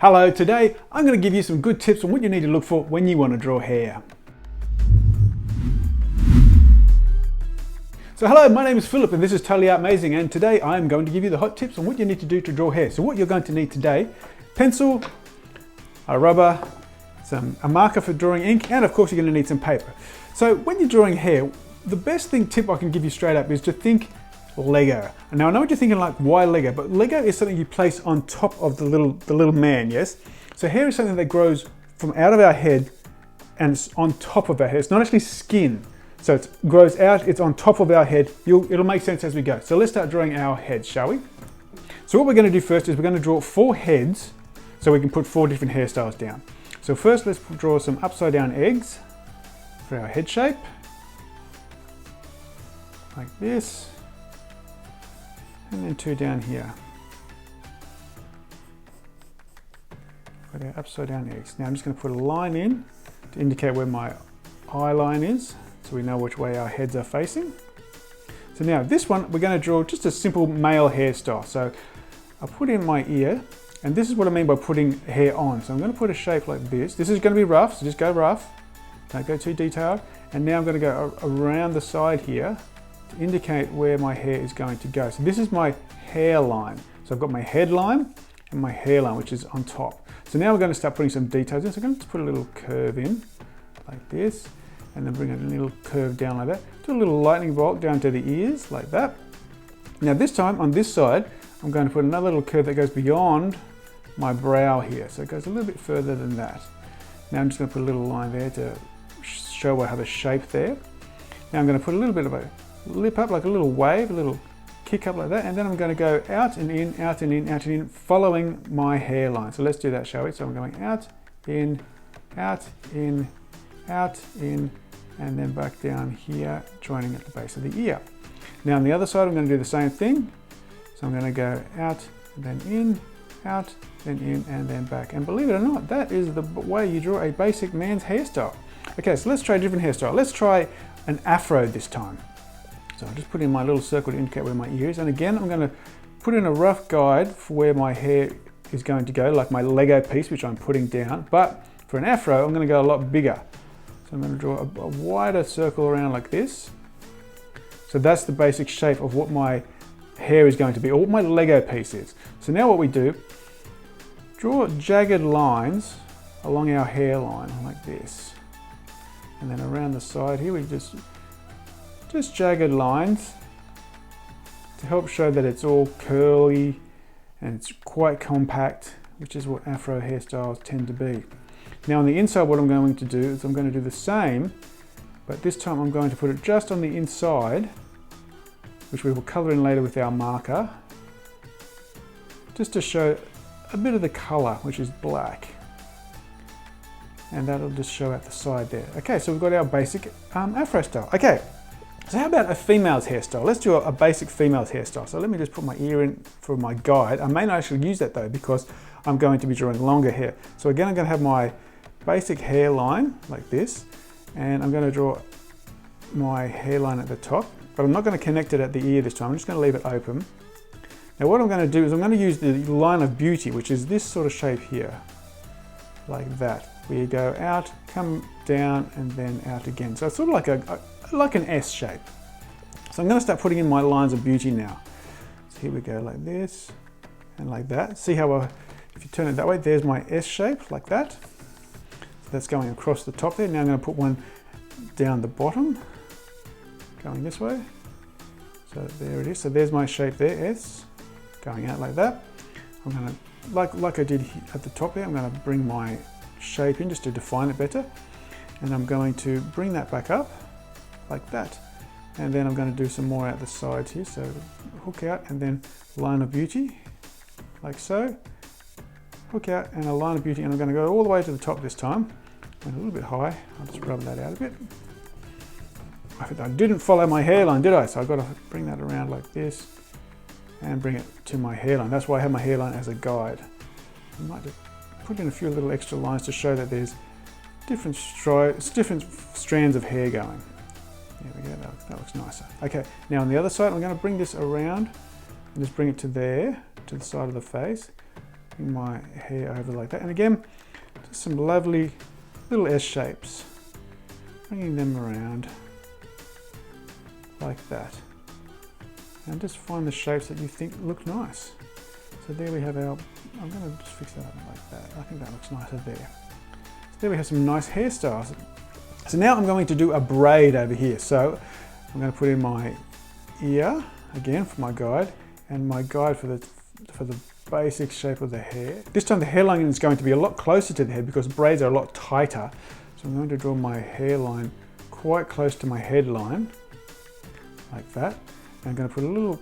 Hello, today I'm going to give you some good tips on what you need to look for when you want to draw hair. So hello, my name is Philip and this is Totally Amazing, and today I am going to give you the hot tips on what you need to do to draw hair. So what you're going to need today: pencil, a rubber, a marker for drawing ink, and of course you're going to need some paper. So when you're drawing hair, the best tip I can give you straight up is to think Lego. And now I know what you're thinking, like, why Lego? But Lego is something you place on top of the little man, yes? So hair is something that grows from out of our head and it's on top of our head. It's not actually skin. So it grows out, it's on top of our head. It'll make sense as we go. So let's start drawing our heads, shall we? So what we're going to do first is we're going to draw 4 heads so we can put 4 different hairstyles down. So first let's draw some upside down eggs for our head shape. Like this. And then 2 down here. Got our upside down eggs. Now I'm just going to put a line in to indicate where my eye line is, so we know which way our heads are facing. So now this one, we're going to draw just a simple male hairstyle. So I'll put in my ear, and this is what I mean by putting hair on. So I'm going to put a shape like this. This is going to be rough, so just go rough. Don't go too detailed. And now I'm going to go around the side here to indicate where my hair is going to go. So this is my hairline. So I've got my headline and my hairline, which is on top. So now we're going to start putting some details in. So I'm going to put a little curve in like this, and then bring a little curve down like that. Do a little lightning bolt down to the ears like that. Now this time on this side, I'm going to put another little curve that goes beyond my brow here. So it goes a little bit further than that. Now I'm just going to put a little line there to show I have a shape there. Now I'm going to put a little bit of a lip up, like a little wave, a little kick up like that, and then I'm going to go out and in, out and in, out and in, following my hairline. So let's do that, shall we? So I'm going out, in, out, in, out, in, and then back down here, joining at the base of the ear. Now on the other side, I'm going to do the same thing. So I'm going to go out, and then in, out, then in, and then back. And believe it or not, that is the way you draw a basic man's hairstyle. Okay, so let's try a different hairstyle. Let's try an afro this time. So I'll just put in my little circle to indicate where my ear is. And again, I'm going to put in a rough guide for where my hair is going to go, like my Lego piece, which I'm putting down. But for an afro, I'm going to go a lot bigger. So I'm going to draw a wider circle around like this. So that's the basic shape of what my hair is going to be, or what my Lego piece is. So now what we do, draw jagged lines along our hairline like this. And then around the side here, we just jagged lines to help show that it's all curly and it's quite compact, which is what afro hairstyles tend to be. Now on the inside, what I'm going to do is I'm going to do the same, but this time I'm going to put it just on the inside, which we will colour in later with our marker, just to show a bit of the colour, which is black. And that'll just show out the side there. Okay, so we've got our basic afro style. Okay, so how about a female's hairstyle? Let's do a basic female's hairstyle. So let me just put my ear in for my guide. I may not actually use that though, because I'm going to be drawing longer hair. So again, I'm going to have my basic hairline like this, and I'm going to draw my hairline at the top, but I'm not going to connect it at the ear this time. I'm just going to leave it open. Now what I'm going to do is I'm going to use the line of beauty, which is this sort of shape here, like that. Where you go out, come down, and then out again. So it's sort of like an S shape. So I'm going to start putting in my lines of beauty now. So here we go, like this and like that. See how if you turn it that way, there's my S shape, like that. So that's going across the top there. Now I'm going to put one down the bottom, going this way. So there it is. So there's my shape there, S, going out like that. I'm going to, like I did at the top there, I'm going to bring my shape in just to define it better. And I'm going to bring that back up like that. And then I'm going to do some more out the sides here. So hook out and then line of beauty, like so. Hook out and a line of beauty, and I'm going to go all the way to the top this time. Went a little bit high. I'll just rub that out a bit. I didn't follow my hairline, did I? So I've got to bring that around like this and bring it to my hairline. That's why I have my hairline as a guide. I might just put in a few little extra lines to show that there's different strands of hair going. There we go, that looks nicer. Okay, now on the other side, I'm going to bring this around and just bring it to there, to the side of the face. bring my hair over like that. And again, just some lovely little S shapes, bringing them around like that. And just find the shapes that you think look nice. So there we have our, I'm going to just fix that up like that. I think that looks nicer there. So there we have some nice hairstyles. So now I'm going to do a braid over here. So I'm going to put in my ear again for my guide, and my guide for the basic shape of the hair. This time the hairline is going to be a lot closer to the head because braids are a lot tighter. So I'm going to draw my hairline quite close to my headline, like that. And I'm going to put a little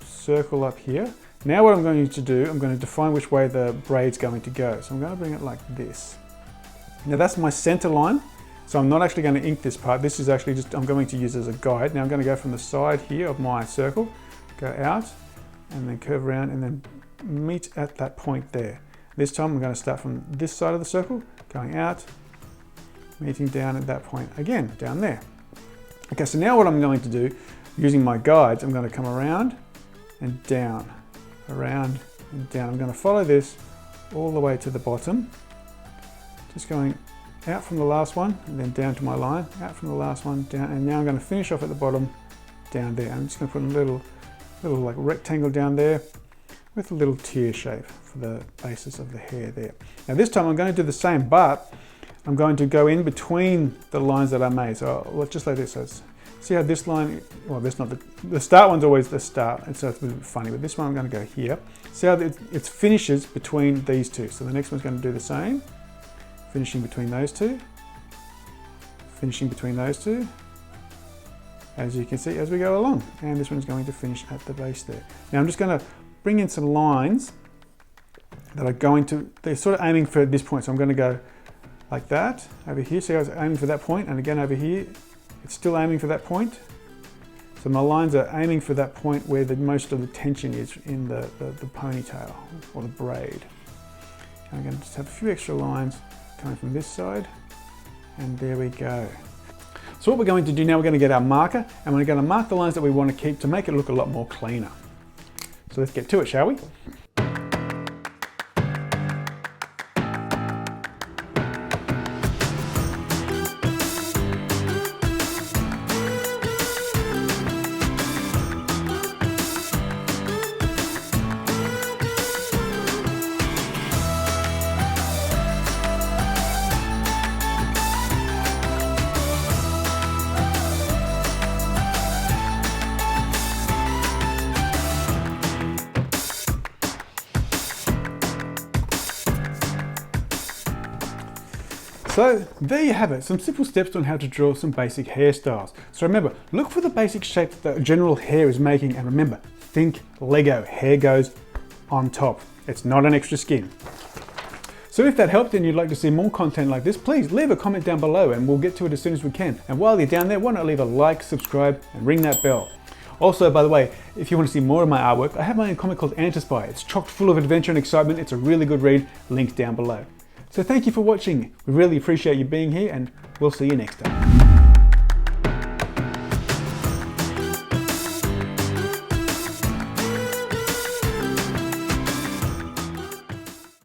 circle up here. Now what I'm going to do, I'm going to define which way the braid's going to go. So I'm going to bring it like this. Now that's my center line. So I'm not actually going to ink this part. This is actually just, I'm going to use as a guide. Now I'm going to go from the side here of my circle, go out, and then curve around and then meet at that point there. This time I'm going to start from this side of the circle, going out, meeting down at that point again, down there. Okay, so now what I'm going to do, using my guides, I'm going to come around and down, around and down. I'm going to follow this all the way to the bottom, just going out from the last one and then down to my line, out from the last one, down, and now I'm going to finish off at the bottom, down there. I'm just going to put a little like rectangle down there with a little tear shape for the basis of the hair there. Now this time I'm going to do the same, but I'm going to go in between the lines that I made. So let's just like this. So see how this line, well, this not the start one's always the start, and so it's a bit funny, but this one I'm going to go here. See how it finishes between these two. So the next one's going to do the same, finishing between those two, finishing between those two, as you can see as we go along. And this one's going to finish at the base there. Now I'm just going to bring in some lines that are going to, they're sort of aiming for this point. So I'm going to go like that over here. See how it's aiming for that point, and again over here, it's still aiming for that point. So my lines are aiming for that point where the most of the tension is in the ponytail or the braid. And I'm going to just have a few extra lines coming from this side, and there we go. So what we're going to do now, we're going to get our marker and we're going to mark the lines that we want to keep to make it look a lot more cleaner. So let's get to it, shall we? So there you have it, some simple steps on how to draw some basic hairstyles. So remember, look for the basic shape that the general hair is making, and remember, think Lego, hair goes on top. It's not an extra skin. So if that helped and you'd like to see more content like this, please leave a comment down below and we'll get to it as soon as we can. And while you're down there, why not leave a like, subscribe and ring that bell. Also, by the way, if you want to see more of my artwork, I have my own comic called Antispy. It's chock full of adventure and excitement. It's a really good read, linked down below. So thank you for watching. We really appreciate you being here, and we'll see you next time.